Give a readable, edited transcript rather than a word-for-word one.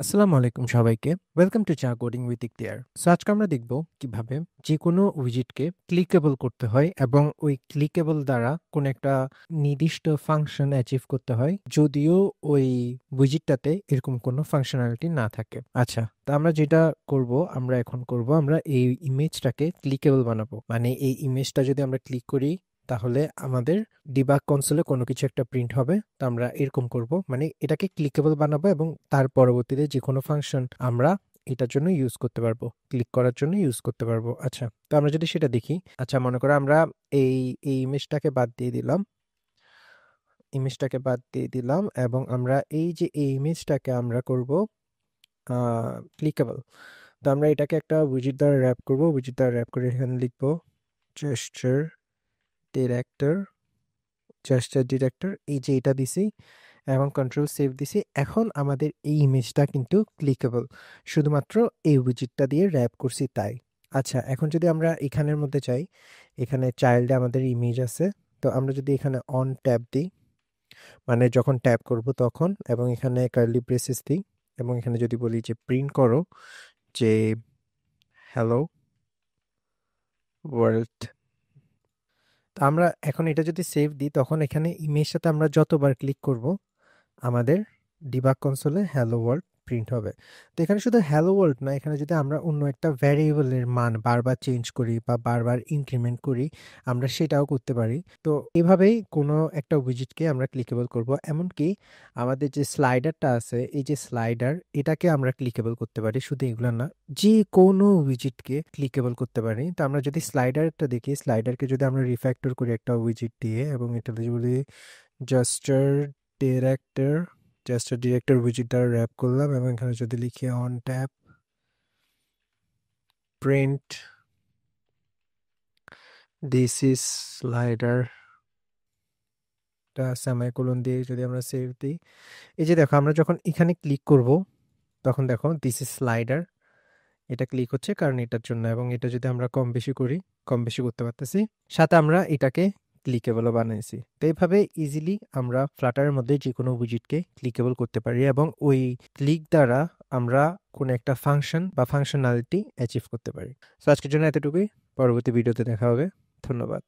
আসসালামু আলাইকুম সবাইকে। ওয়েলকাম টু চা কোডিং উইথ ইখতিয়ার। সো আজকে আমরা দেখব কিভাবে যেকোনো উইজেটকে ক্লিকেবল করতে হয় এবং ওই ক্লিকেবল দ্বারা কোনো একটা নির্দিষ্ট ফাংশন অ্যাচিভ করতে হয় যদিও ওই উইজেটটাতে এরকম কোনো ফাংশনালিটি না থাকে। আচ্ছা, তো আমরা যেটা করব, আমরা এই ইমেজটাকে ক্লিকেবল বানাবো। মানে এই ইমেজটা যদি আমরা ক্লিক করি তাহলে আমাদের ডিবাগ কনসোলে কোনো কিছু একটা প্রিন্ট হবে। তো আমরা এরকম করব, মানে এটাকে ক্লিকেবল বানাবো এবং তার পরবর্তীতে যে কোনো ফাংশন আমরা এটার জন্য ইউজ করতে পারবো, ক্লিক করার জন্য ইউজ করতে পারবো। আচ্ছা, তো আমরা যদি সেটা দেখি, আচ্ছা মনে করো আমরা এই এই ইমেজটাকে বাদ দিয়ে দিলাম, এবং আমরা এই যে এই ইমেজটাকে আমরা করব ক্লিকেবল। তো আমরা এটাকে একটা উইজেট দ্বারা র্যাপ করব, উইজেট দ্বারা র্যাপ করে এখানে লিখবো জেস্টার ডিরেক্টর, এই যে এটা দিছি এবং কন্ট্রোল সেভ দিছি। এখন আমাদের এই ইমেজটা কিন্তু ক্লিকেবল, শুধুমাত্র এই উইজেটটা দিয়ে র্যাপ করছি তাই। আচ্ছা, এখন যদি আমরা এখানের মধ্যে চাই, এখানে চাইল্ডে আমাদের ইমেজ আছে। তো আমরা যদি এখানে অন ট্যাব দিই, মানে যখন ট্যাপ করব তখন, এবং এখানে কার্লি ব্রেসেস দিই, এবং এখানে যদি বলি যে প্রিন্ট করো যে হ্যালো ওয়ার্ল্ড, আমরা এখন এটা যদি সেভ দিই তখন এখানে ইমেজটাতে আমরা যতবার ক্লিক করব আমাদের ডিবাগ কনসোলে হ্যালো ওয়ার্ল্ড প্রিন্ট হবে। তো এখানে শুধু হ্যালো ওয়ার্ল্ড না, এখানে যদি আমরা অন্য একটা ভ্যারিয়েবলের মান বারবার চেঞ্জ করি বা বারবার ইনক্রিমেন্ট করি, আমরা সেটাও করতে পারি। তো এভাবেই কোনো একটা উইজেটকে আমরা ক্লিকেবল করব। এমনকি আমাদের যে স্লাইডারটা আছে, এই যে স্লাইডার, এটাকে আমরা ক্লিকেবল করতে পারি। শুধু এগুলো না, যে কোনো উইজেটকে ক্লিকেবল করতে পারি। তো আমরা যদি স্লাইডারটা দেখি, স্লাইডারকে যদি আমরা রিফ্যাক্টর করি একটা উইজেট দিয়ে, এবং এটা যদি বলি জাস্টার ডিরেক্টর, উইজেট দ্বারা র্যাপ করলাম, এবং এখানে যদি লিখি on tap print this is slider, semicolon দিয়ে যদি আমরা সেভ দিই, এই যে দেখো আমরা যখন এখানে ক্লিক করব তখন দেখো দিস ইজ স্লাইডার, এটা ক্লিক হচ্ছে কারণ এটার জন্য। এবং এটা যদি আমরা কম বেশি করি, কম বেশি করতে পারতেছি, সাথে আমরা এটাকে ক্লিকেবলও বানাইছি। তো এইভাবে ইজিলি আমরা ফ্লাটারের মধ্যে যে কোনো উইজেটকে ক্লিকেবল করতে পারি এবং ওই ক্লিক দ্বারা আমরা কোনো একটা ফাংশন বা ফাংশনালিটি অ্যাচিভ করতে পারি। সো আজকের জন্য এতটুকুই, পরবর্তী ভিডিওতে দেখা হবে। ধন্যবাদ।